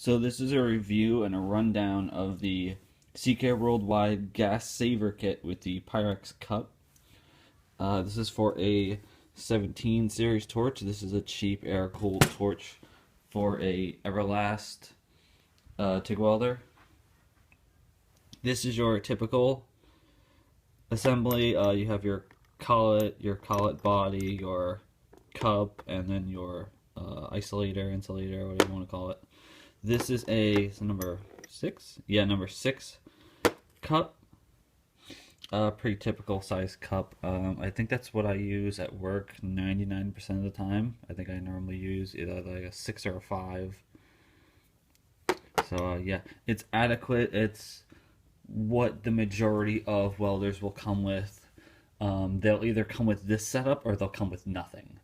So this is a review and a rundown of the CK Worldwide Gas Saver Kit with the Pyrex cup. This is for a 17 series torch. This is a cheap air-cooled torch for a Everlast TIG welder. This is your typical assembly. You have your collet body, your cup, and then your isolator, insulator, whatever you want to call it. This is number 6? Yeah, number 6 cup. Pretty typical size cup. I think that's what I use at work 99% of the time. I think I normally use either like a 6 or a 5. So yeah, it's adequate. It's what the majority of welders will come with. They'll either come with this setup or they'll come with nothing.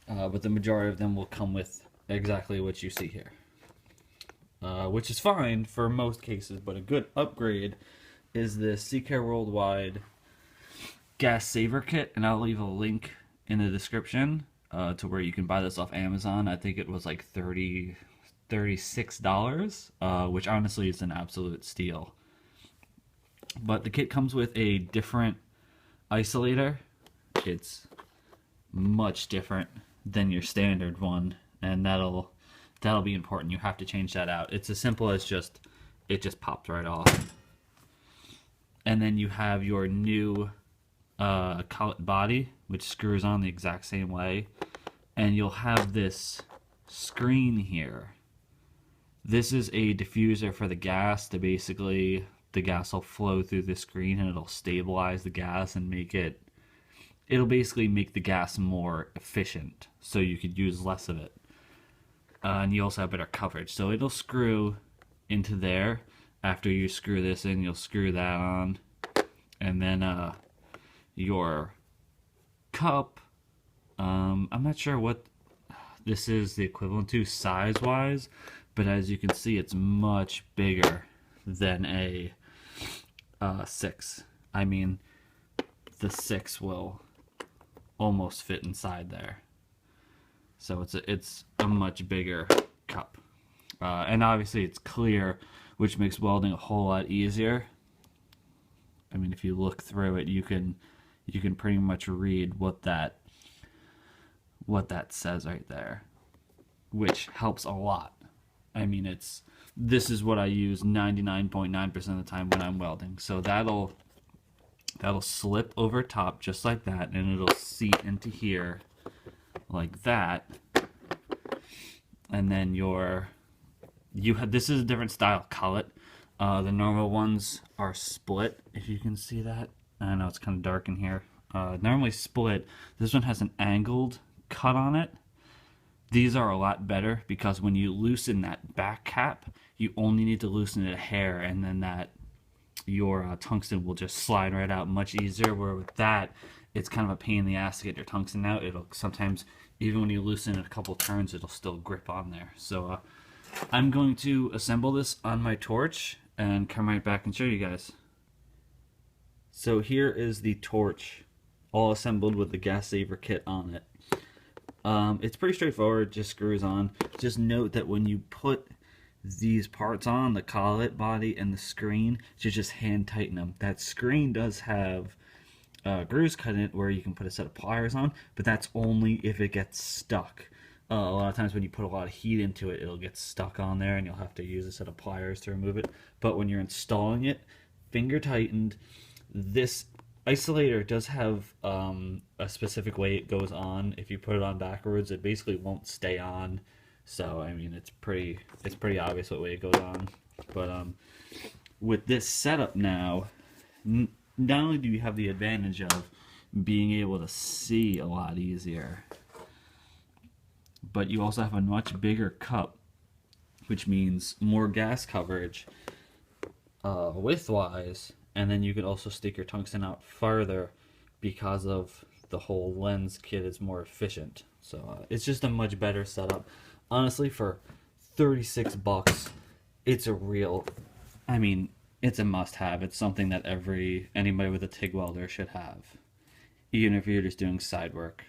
But the majority of them will come with exactly what you see here. Which is fine for most cases, but a good upgrade is the CK Worldwide Gas Saver Kit, and I'll leave a link in the description to where you can buy this off Amazon. I think it was like $36, which honestly is an absolute steal. But the kit comes with a different isolator. It's much different than your standard one, and that'll be important. You have to change that out. It's as simple as it just popped right off. And then you have your new collet body, which screws on the exact same way. And you'll have this screen here. This is a diffuser for the gas. To basically, the gas will flow through the screen and it'll stabilize the gas and it'll basically make the gas more efficient, so you could use less of it. And you also have better coverage. So it'll screw into there. After you screw this in, you'll screw that on. And then your cup, I'm not sure what this is the equivalent to size-wise, but as you can see, it's much bigger than a 6. I mean, the 6 will almost fit inside there. So it's a much bigger cup, and obviously it's clear, which makes welding a whole lot easier. I mean, if you look through it, you can pretty much read what that says right there, which helps a lot. I mean, this is what I use 99.9% of the time when I'm welding. So that'll slip over top just like that, and it'll seat into here like that. And then this is a different style collet. The normal ones are split, if you can see that. I know it's kind of dark in here. Normally split. This one has an angled cut on it. These are a lot better because when you loosen that back cap, you only need to loosen it a hair, and then your tungsten will just slide right out much easier. Where with that, it's kind of a pain in the ass to get your tungsten out. It'll sometimes, even when you loosen it a couple turns, it'll still grip on there. So I'm going to assemble this on my torch and come right back and show you guys. So here is the torch, all assembled with the Gas Saver Kit on it. It's pretty straightforward, just screws on. Just note that when you put these parts on, the collet body and the screen, you just hand tighten them. That screen does have grooves cut in it where you can put a set of pliers on, but that's only if it gets stuck. A lot of times when you put a lot of heat into it, it'll get stuck on there and you'll have to use a set of pliers to remove it. But when you're installing it, finger tightened. This isolator does have a specific way it goes on. If you put it on backwards, it basically won't stay on. So I mean, it's pretty obvious what way it goes on. But with this setup now, not only do you have the advantage of being able to see a lot easier, but you also have a much bigger cup, which means more gas coverage width-wise, and then you can also stick your tungsten out farther because of the whole lens kit is more efficient. So it's just a much better setup. Honestly, for 36 bucks, it's it's a must-have. It's something that anybody with a TIG welder should have, even if you're just doing side work.